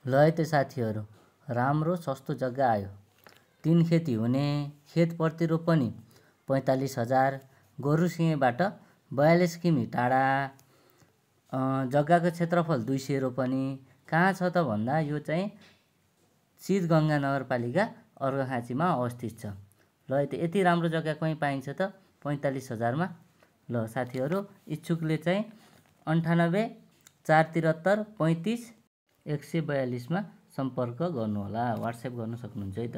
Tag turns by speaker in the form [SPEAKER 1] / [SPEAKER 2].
[SPEAKER 1] ल है त साथीहरू, राम्रो सस्तो जग्गा आयो। 3 खेती हुने, खेत प्रतिरोपनी 45,000, गोरुसिंहबाट 42 किमि टाढा, जग्गाको क्षेत्रफल 200 रोपनी। कहाँ छ त भन्दा यो चाहिँ सिद्धगङ्गा नगरपालिका अर्घाखाँचीमा अवस्थित छ। ल है त यति राम्रो जग्गा कहीँ पाइन्छ त 45,000 मा। ल साथीहरू, इच्छुकले चाहिँ 98 473 35 142 मा सम्पर्क गर्नुहोला, वाट्सएप गर्न सक्नुहुन्छ है त।